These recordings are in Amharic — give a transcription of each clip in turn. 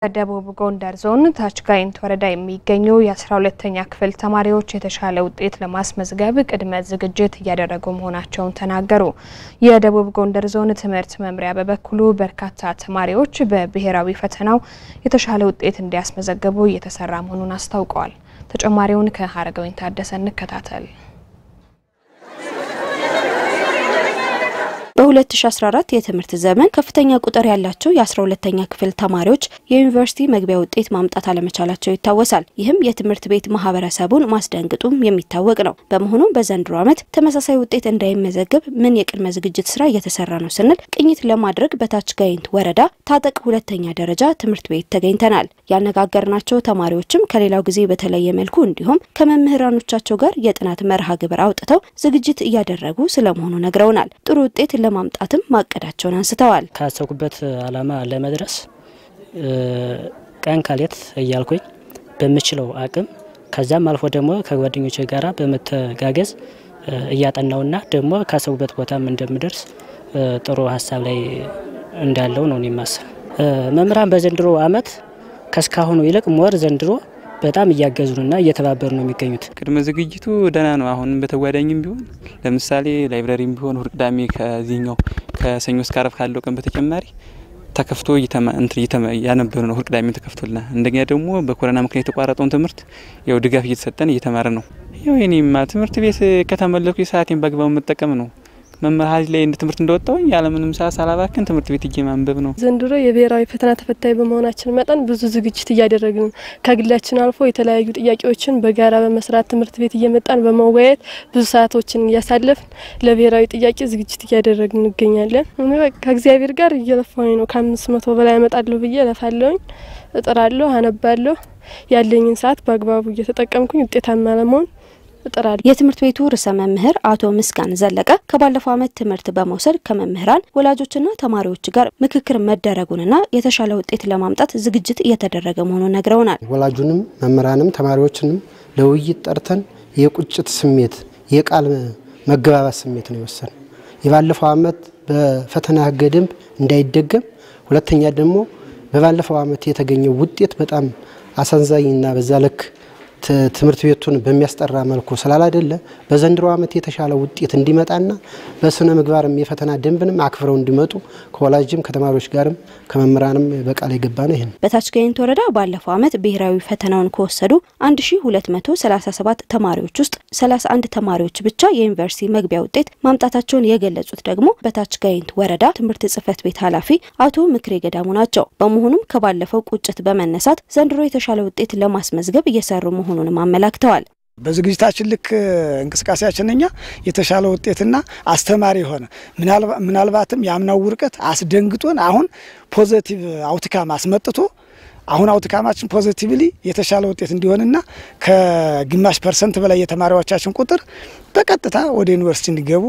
በደቡብ ጎንደር ዞን ታች ጋይንት ወረዳ የሚገኙ የ12ኛ ክፍል ተማሪዎች የተሻለ ውጤት ለማስመዝገብ ቅድመ ዝግጅት እያደረጉ መሆናቸውን ተናገሩ። የደቡብ ጎንደር ዞን ትምህርት መምሪያ በበኩሉ በርካታ ተማሪዎች በብሔራዊ ፈተናው የተሻለ ውጤት እንዲያስመዘግቡ እየተሰራ መሆኑን አስታውቀዋል። ተጨማሪውን ከሐረገወይን ታደሰ እንከታተል። በ2014 የትምህርት ዘመን ከፍተኛ ቁጥር ያላቸው የ12ኛ ክፍል ተማሪዎች የዩኒቨርሲቲ መግቢያ ውጤት ማምጣት አለመቻላቸው ይታወሳል። ይህም የትምህርት ቤት ማህበረሰቡን ማስደንግጡም የሚታወቅ ነው። በመሆኑም በዘንድሮ ዓመት ተመሳሳይ ውጤት እንዳይመዘገብ ምን የቅድመ ዝግጅት ስራ እየተሰራ ነው ስንል ቅኝት ለማድረግ በታች ጋይንት ወረዳ ታጠቅ ሁለተኛ ደረጃ ትምህርት ቤት ተገኝተናል። ያነጋገርናቸው ተማሪዎችም ከሌላው ጊዜ በተለየ መልኩ እንዲሁም ከመምህራኖቻቸው ጋር የጥናት መርሃ ግብር አውጥተው ዝግጅት እያደረጉ ስለመሆኑ ነግረውናል። ጥሩ ውጤት ለማምጣትም ማቀዳቸውን አንስተዋል። ካሰብኩበት ዓላማ ለመድረስ ቀን ከሌት እያልኩኝ በመችለው አቅም ከዛም አልፎ ደግሞ ከጓደኞቼ ጋራ በመተጋገዝ እያጠናውና ደግሞ ካሰብኩበት ቦታም እንደምደርስ ጥሩ ሐሳብ ላይ እንዳለው ነው የሚያስብ። መምህራን በዘንድሮ ዓመት ከስካሁኑ ይልቅ ሞር ዘንድሮ በጣም እያገዙንና እየተባበሩ ነው የሚገኙት። ቅድመ ዝግጅቱ ደህና ነው። አሁን በተጓዳኝም ቢሆን ለምሳሌ ላይብራሪም ቢሆን ቅዳሜ ከዚህኛው ከሰኞ እስከ ዓርብ ካለው ቀን በተጨማሪ ተከፍቶ ያነበሩ ነው። ቅዳሜ ተከፍቶልና እንደኛ ደግሞ በኮሮና ምክንያት የተቋረጠውን ትምህርት ያው ድጋፍ እየተሰጠን እየተማረ ነው። ያው የኔማ ትምህርት ቤት ከተመለኩ ሰዓቴን በአግባቡ መጠቀም ነው። መምህራን ላይ እንደ ትምህርት እንደወጣው ያለምንም ሰዓት ሳላባክን ትምህርት ቤት እጄ ማንበብ ነው። ዘንድሮ የብሔራዊ ፈተና ተፈታኝ በመሆናችን መጠን ብዙ ዝግጅት እያደረግን ነው። ከግላችን አልፎ የተለያዩ ጥያቄዎችን በጋራ በመስራት ትምህርት ቤት እየመጣን በመወያየት ብዙ ሰዓቶችን እያሳለፍን ለብሔራዊ ጥያቄ ዝግጅት እያደረግን እንገኛለን። ከእግዚአብሔር ጋር እየለፋሁኝ ነው። ከ500 በላይ አመጣለሁ ብዬ ለፋለሁኝ፣ እጥራለሁ፣ አነባለሁ። ያለኝን ሰዓት በአግባቡ እየተጠቀምኩኝ ውጤታማ ለመሆን እጥራለሁ። የትምህርት ቤቱ ርዕሰ መምህር አቶ ምስጋን ዘለቀ ከባለፈው ዓመት ትምህርት በመውሰድ ከመምህራን ወላጆችና ተማሪዎች ጋር ምክክር መደረጉንና የተሻለ ውጤት ለማምጣት ዝግጅት እየተደረገ መሆኑን ነግረውናል። ወላጆችንም መምህራንም ተማሪዎችንም ለውይይት ጠርተን የቁጭት ስሜት የቃል መገባባት ስሜት ነው የወሰነው። የባለፈው ዓመት በፈተና ህገ ደንብ እንዳይደገም፣ ሁለተኛ ደግሞ በባለፈው ዓመት የተገኘው ውጤት በጣም አሳዛኝና በዛ ልክ ትምህርት ቤቱን በሚያስጠራ መልኩ ስላላደለ በዘንድሮ ዓመት የተሻለ ውጤት እንዲመጣና በስነ ምግባርም የፈተና ደንብንም አክብረው እንዲመጡ ከወላጅም ከተማሪዎች ጋርም ከመምህራንም በቃል የገባነው ይሄን። በታች ጋይንት ወረዳ ባለፈው ዓመት ብሔራዊ ፈተናውን ከወሰዱ 1237 ተማሪዎች ውስጥ 31 ተማሪዎች ብቻ የዩኒቨርሲቲ መግቢያ ውጤት ማምጣታቸውን የገለጹት ደግሞ በታች ጋይንት ወረዳ ትምህርት ጽሕፈት ቤት ኃላፊ አቶ ምክሬ ገዳሙ ናቸው። በመሆኑም ከባለፈው ቁጭት በመነሳት ዘንድሮ የተሻለ ውጤት ለማስመዝገብ እየሰሩ መሆኑን አመላክተዋል። በዝግጅታችን ልክ እንቅስቃሴያችንኛ የተሻለ ውጤትና አስተማሪ ሆነ ምናልባትም ያምናው ውርቀት አስደንግጦን አሁን ፖዚቲቭ አውትካም አስመጥቶ አሁን አውትካማችን ፖዚቲቭሊ የተሻለ ውጤት እንዲሆንና ከግማሽ % በላይ የተማሪዎቻችን ቁጥር በቀጥታ ወደ ዩኒቨርሲቲ እንዲገቡ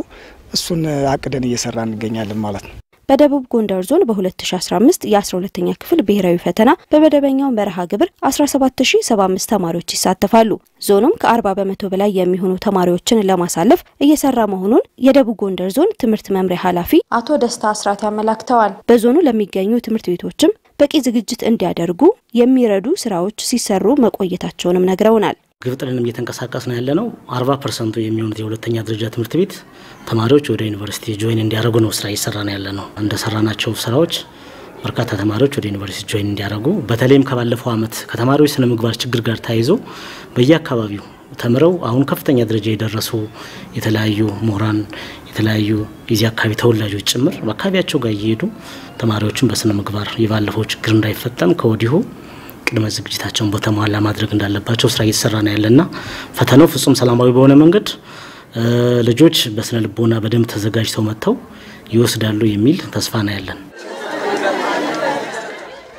እሱን አቅደን እየሰራን እንገኛለን ማለት ነው። በደቡብ ጎንደር ዞን በ2015 የ12ኛ ክፍል ብሔራዊ ፈተና በመደበኛው መርሃ ግብር 17075 ተማሪዎች ይሳተፋሉ። ዞኑም ከ40% በላይ የሚሆኑ ተማሪዎችን ለማሳለፍ እየሰራ መሆኑን የደቡብ ጎንደር ዞን ትምህርት መምሪያ ኃላፊ አቶ ደስታ አስራት ያመላክተዋል። በዞኑ ለሚገኙ ትምህርት ቤቶችም በቂ ዝግጅት እንዲያደርጉ የሚረዱ ስራዎች ሲሰሩ መቆየታቸውንም ነግረውናል። ግብጥልንም እየተንቀሳቀስን ያለነው 40% የሚሆኑት የሁለተኛ ደረጃ ትምህርት ቤት ተማሪዎች ወደ ዩኒቨርሲቲ ጆይን እንዲያደርጉ ነው ስራ እየሰራን ያለነው። እንደሰራናቸው ስራዎች በርካታ ተማሪዎች ወደ ዩኒቨርሲቲ ጆይን እንዲያደርጉ በተለይም ከባለፈው ዓመት ከተማሪዎች ስነ ምግባር ችግር ጋር ተያይዞ በየአካባቢው ተምረው አሁን ከፍተኛ ደረጃ የደረሱ የተለያዩ ምሁራን የተለያዩ የዚህ አካባቢ ተወላጆች ጭምር በአካባቢያቸው ጋር እየሄዱ ተማሪዎችን በስነ ምግባር የባለፈው ችግር እንዳይፈጠም ከወዲሁ ቅድመ ዝግጅታቸውን በተሟላ ማድረግ እንዳለባቸው ስራ እየተሰራ ነው ያለና ፈተናው ፍጹም ሰላማዊ በሆነ መንገድ ልጆች በስነ ልቦና በደንብ ተዘጋጅተው መጥተው ይወስዳሉ የሚል ተስፋ ነው ያለን።